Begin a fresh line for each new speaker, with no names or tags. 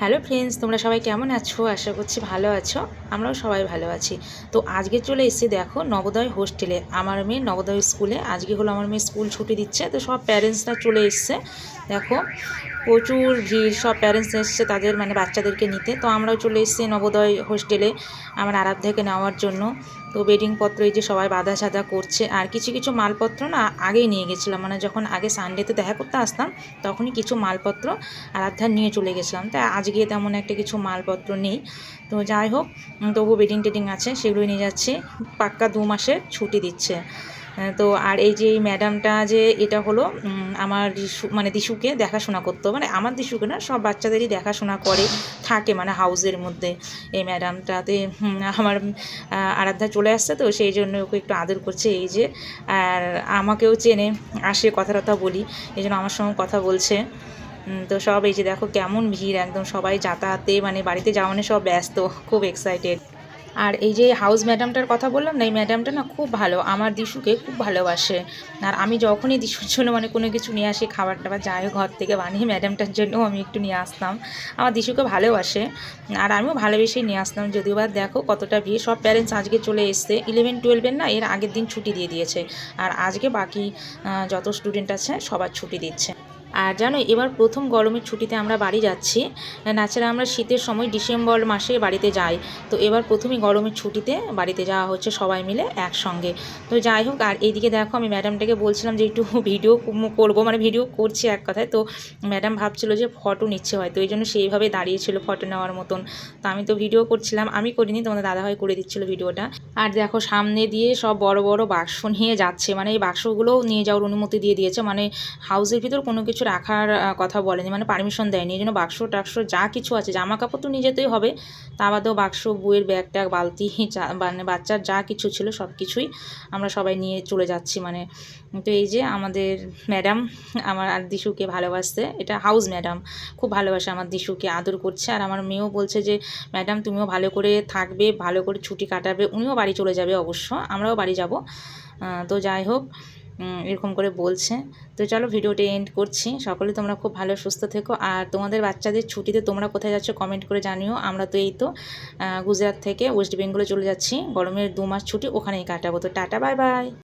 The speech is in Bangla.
হ্যালো ফ্রেন্ডস, তোমরা সবাই কেমন আছো? আশা করছি ভালো আছো। আমরাও সবাই ভালো আছি। তো আজকে চলে এসেছি দেখো নবোদয় হোস্টেলে, আমার মেয়ে নবোদয় স্কুলে। আজকে হলো আমার মেয়ে স্কুল ছুটি দিচ্ছে, তো সব প্যারেন্টসরা চলে এসছে। দেখো প্রচুর ভিড়, সব প্যারেন্টস এসছে তাদের মানে বাচ্চাদেরকে নিতে। তো আমরাও চলে এসেছি নবোদয় হোস্টেলে আমার আরাধ্যাকে নেওয়ার জন্য। তো বেডিংপত্র এই যে সবাই বাঁধা ছাদা করছে, আর কিছু কিছু মালপত্র না আগেই নিয়ে গেছিলাম, মানে যখন আগে সানডেতে দেখা করতে আসতাম তখনই কিছু মালপত্র আরাধ্যা নিয়ে চলে গেছিলাম। তাই আজকে তেমন একটা কিছু মালপত্র নেই। তো যাই হোক, তবু বেডিং টেডিং আছে, সেগুলোই নিয়ে যাচ্ছি। পাক্কা 2 মাসের ছুটি দিচ্ছে। তো আর এই যে এই ম্যাডামটা, যে এটা হলো আমার মানে দিশুকে দেখাশোনা করতো, মানে আমার দিশুকে না, সব বাচ্চাদেরই দেখাশোনা করে থাকে মানে হাউসের মধ্যে। এই ম্যাডামটাতে আমার আরাধ্যা চলে আসছে, তো সেই জন্য ওকে একটু আদর করছে। এই যে আর আমাকেও চেনে, আসে কথা টথা বলি, এই জন্য আমার সঙ্গে কথা বলছে। তো সব এই যে দেখো কেমন ভিড়, একদম সবাই যাতায়াতে মানে বাড়িতে যাওয়া মানে সব ব্যস্ত, খুব এক্সাইটেড। আর এই যে হাউস ম্যাডামটার কথা বললাম না, এই ম্যাডামটা না খুব ভালো, আমার দিশুকে খুব ভালোবাসে। আর আমি যখনই দিশুর জন্য মানে কোনো কিছু নিয়ে আসি, খাবার টাবার যাই হোক ঘর থেকে বানিয়ে, ম্যাডামটার জন্যও আমি একটু নিয়ে আসতাম। আমার দিশুকে ভালোবাসে আর আমিও ভালোবেসেই নিয়ে আসতাম। যদিও বা দেখো কতটা ভিড়, সব প্যারেন্টস আজকে চলে এসছে। 11-12 না, এর আগের দিন ছুটি দিয়ে দিয়েছে, আর আজকে বাকি যত স্টুডেন্ট আছে সবার ছুটি দিচ্ছে। আর জানো, এবার প্রথম গরমের ছুটিতে আমরা বাড়ি যাচ্ছি। তাছাড়া আমরা শীতের সময় ডিসেম্বর মাসে বাড়িতে যাই, তো এবার প্রথমেই গরমের ছুটিতে বাড়িতে যাওয়া হচ্ছে সবাই মিলে একসঙ্গে। তো যাই হোক, আর এইদিকে দেখো আমি ম্যাডামটাকে বলছিলাম যে একটু ভিডিও করবো, মানে ভিডিও করছি এক কথায়। তো ম্যাডাম ভাবছিল যে ফটো নিচ্ছে হয়তো, এই জন্য সেইভাবে দাঁড়িয়েছিল ফটো নেওয়ার মতন। তো আমি তো ভিডিও করছিলাম, আমি করিনি, তোমাদের দাদাভাই করে দিচ্ছিলো ভিডিওটা। আর দেখো সামনে দিয়ে সব বড় বড় বাক্স নিয়ে যাচ্ছে, মানে এই বাক্সগুলোও নিয়ে যাওয়ার অনুমতি দিয়ে দিয়েছে, মানে হাউসের ভিতর কোনো কিছু রাখার কথা বলেনি, মানে পারমিশন দেয়নি। এই জন্য বাক্স টাক্স যা কিছু আছে, জামা কাপড় তো নিয়ে যেতেই হবে, তা বাদেও বাক্স, বইয়ের ব্যাগ ট্যাগ, বালতি, মানে বাচ্চার যা কিছু ছিল সব কিছুই আমরা সবাই নিয়ে চলে যাচ্ছি মানে। তো এই যে আমাদের ম্যাডাম আমার আর দিশুকে ভালোবাসতে, এটা হাউস ম্যাডাম, খুব ভালোবাসে আমার দিশুকে, আদর করছে। আর আমার মেয়েও বলছে যে ম্যাডাম তুমিও ভালো করে থাকবে, ভালো করে ছুটি কাটাবে। উনিও বাড়ি চলে যাবে অবশ্য, আমরাও বাড়ি যাব। তো যাই হোক, এরকম করে বলছে। তো চলো ভিডিওটি এন্ড করছি। সকলে তোমরা খুব ভালো সুস্থ থেকো, আর তোমাদের বাচ্চাদের ছুটিতে তোমরা কোথায় যাচ্ছ কমেন্ট করে জানিও। আমরা তো এই তো গুজরাট থেকে ওয়েস্ট বেঙ্গলে চলে যাচ্ছি, গরমের 2 মাস ছুটি ওখানেই কাটাবো। তো টাটা, বাই বাই।